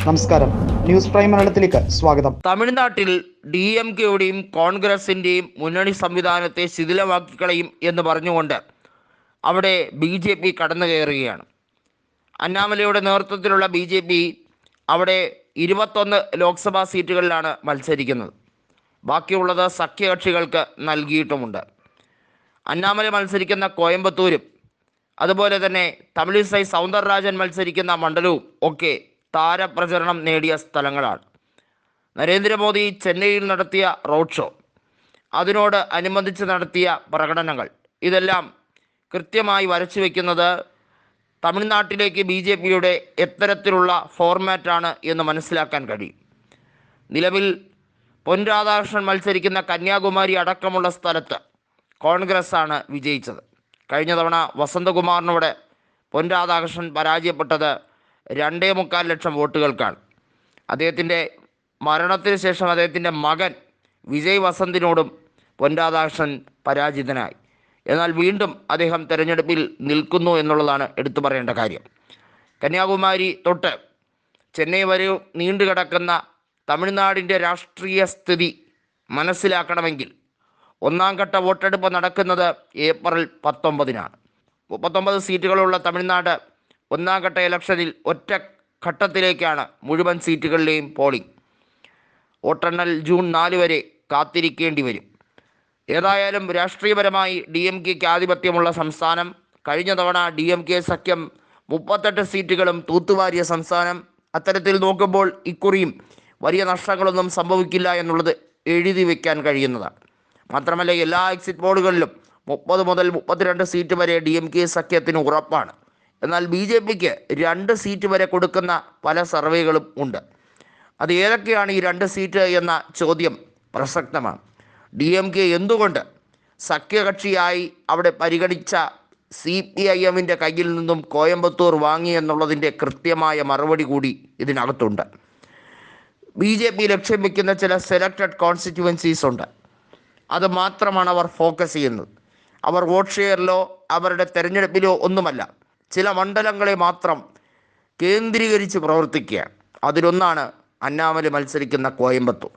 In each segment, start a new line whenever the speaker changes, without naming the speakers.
നമസ്കാരം, news prime മലയാളത്തിലേക്ക് സ്വാഗതം.
തമിഴ്നാട്ടിൽ DMKയുടെയും കോൺഗ്രസിൻ്റെയും മുന്നണി സംവിധാനത്തെ ശിഥിലമാക്കി കളയും എന്ന് പറഞ്ഞുകൊണ്ട് അവിടെ BJP കടന്നു കയറുകയാണ്. അണ്ണാമലയുടെ നേതൃത്വത്തിലുള്ള BJP അവിടെ 21 ലോക്സഭാ സീറ്റുകളിലാണ് മത്സരിക്കുന്നത്. ബാക്കിയുള്ളത് സഖ്യകക്ഷികൾക്ക് നൽകിയിട്ടുമുണ്ട്. അണ്ണാമല മത്സരിക്കുന്ന കോയമ്പത്തൂരും അതുപോലെ തന്നെ തമിഴിസൈ സൗന്ദരരാജൻ മത്സരിക്കുന്ന മണ്ഡലവും ഒക്കെ താരപ്രചരണം നേടിയ സ്ഥലങ്ങളാണ്. നരേന്ദ്രമോദി ചെന്നൈയിൽ നടത്തിയ റോഡ് ഷോ, അതിനോട് അനുബന്ധിച്ച് നടത്തിയ പ്രകടനങ്ങൾ, ഇതെല്ലാം കൃത്യമായി വരച്ചു വയ്ക്കുന്നത് തമിഴ്നാട്ടിലേക്ക് BJPയുടെ എത്തരത്തിലുള്ള ഫോർമാറ്റാണ് എന്ന് മനസ്സിലാക്കാൻ കഴിയും. നിലവിൽ പൊൻ രാധാകൃഷ്ണൻ മത്സരിക്കുന്ന കന്യാകുമാരി അടക്കമുള്ള സ്ഥലത്ത് കോൺഗ്രസ്സാണ് വിജയിച്ചത്. കഴിഞ്ഞ തവണ വസന്തകുമാറിനോട് പൊൻ രാധാകൃഷ്ണൻ പരാജയപ്പെട്ടത് 2.25 ലക്ഷം വോട്ടുകൾക്കാണ്. അദ്ദേഹത്തിൻ്റെ മരണത്തിന് ശേഷം അദ്ദേഹത്തിൻ്റെ മകൻ വിജയ് വസന്തിനോടും പൊൻ രാധാകൃഷ്ണൻ പരാജിതനായി. എന്നാൽ വീണ്ടും അദ്ദേഹം തെരഞ്ഞെടുപ്പിൽ നിൽക്കുന്നു എന്നുള്ളതാണ് എടുത്തു പറയേണ്ട കാര്യം. കന്യാകുമാരി തൊട്ട് ചെന്നൈ വരെ നീണ്ടുകിടക്കുന്ന തമിഴ്നാടിൻ്റെ രാഷ്ട്രീയ സ്ഥിതി മനസ്സിലാക്കണമെങ്കിൽ ഒന്നാം ഘട്ട വോട്ടെടുപ്പ് നടക്കുന്നത് ഏപ്രിൽ 19-നാണ്. 39 സീറ്റുകളുള്ള തമിഴ്നാട് ഒന്നാം ഘട്ട ഇലക്ഷനിൽ ഒറ്റ ഘട്ടത്തിലേക്കാണ് മുഴുവൻ സീറ്റുകളിലെയും പോളിംഗ്. വോട്ടെണ്ണൽ ജൂൺ 4 വരെ കാത്തിരിക്കേണ്ടി വരും. ഏതായാലും രാഷ്ട്രീയപരമായി DMKയ്ക്ക് ആധിപത്യമുള്ള സംസ്ഥാനം, കഴിഞ്ഞ തവണ DMK സഖ്യം 38 സീറ്റുകളും തൂത്തുവാരിയ സംസ്ഥാനം. അത്തരത്തിൽ നോക്കുമ്പോൾ ഇക്കുറിയും വലിയ നഷ്ടങ്ങളൊന്നും സംഭവിക്കില്ല എന്നുള്ളത് എഴുതി വയ്ക്കാൻ കഴിയുന്നതാണ്. മാത്രമല്ല, എല്ലാ എക്സിറ്റ് പോളുകളിലും 30 മുതൽ 32 സീറ്റ് വരെ DMK സഖ്യത്തിന് ഉറപ്പാണ്. എന്നാൽ BJPക്ക് 2 സീറ്റ് വരെ കൊടുക്കുന്ന പല സർവേകളും ഉണ്ട്. അത് ഏതൊക്കെയാണ് ഈ 2 സീറ്റ് എന്ന ചോദ്യം പ്രസക്തമാണ്. DMK എന്തുകൊണ്ട് സഖ്യകക്ഷിയായി അവിടെ പരിഗണിച്ച CPIMൻ്റെ കയ്യിൽ നിന്നും കോയമ്പത്തൂർ വാങ്ങി എന്നുള്ളതിൻ്റെ കൃത്യമായ മറുപടി കൂടി ഇതിനകത്തുണ്ട്. BJP ലക്ഷ്യം വയ്ക്കുന്ന ചില സെലക്റ്റഡ് കോൺസ്റ്റിറ്റ്യുവൻസീസ് ഉണ്ട്. അത് മാത്രമാണ് അവർ ഫോക്കസ് ചെയ്യുന്നത്. അവർ വോട്ട് ഷെയറിലോ അവരുടെ തെരഞ്ഞെടുപ്പിലോ ഒന്നുമല്ല, ചില മണ്ഡലങ്ങളെ മാത്രം കേന്ദ്രീകരിച്ച് പ്രവർത്തിക്കുകയാണ്. അതിലൊന്നാണ് അണ്ണാമല മത്സരിക്കുന്ന കോയമ്പത്തൂർ.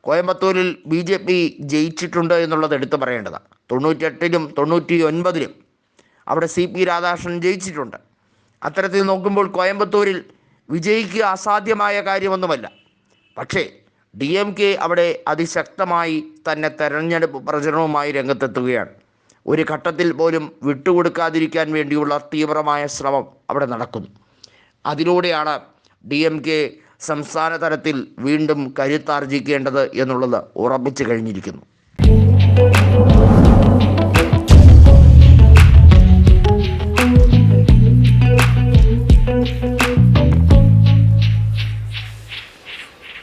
കോയമ്പത്തൂരിൽ BJP ജയിച്ചിട്ടുണ്ട് എന്നുള്ളത് എടുത്തു പറയേണ്ടതാണ്. 98-ലും 99-ലും അവിടെ CP രാധാകൃഷ്ണൻ ജയിച്ചിട്ടുണ്ട്. അത്തരത്തിൽ നോക്കുമ്പോൾ കോയമ്പത്തൂരിൽ വിജയിക്കുക അസാധ്യമായ കാര്യമൊന്നുമല്ല. പക്ഷേ DMK അവിടെ അതിശക്തമായി തന്നെ തെരഞ്ഞെടുപ്പ് പ്രചരണവുമായി രംഗത്തെത്തുകയാണ്. ഒരു ഘട്ടത്തിൽ പോലും വിട്ടുകൊടുക്കാതിരിക്കാൻ വേണ്ടിയുള്ള തീവ്രമായ ശ്രമം അവിടെ നടക്കുന്നു. അതിലൂടെയാണ് DMK സംസ്ഥാന തലത്തിൽ വീണ്ടും കരുത്താർജിക്കേണ്ടത് എന്നുള്ളത് ഉറപ്പിച്ചു കഴിഞ്ഞിരിക്കുന്നു.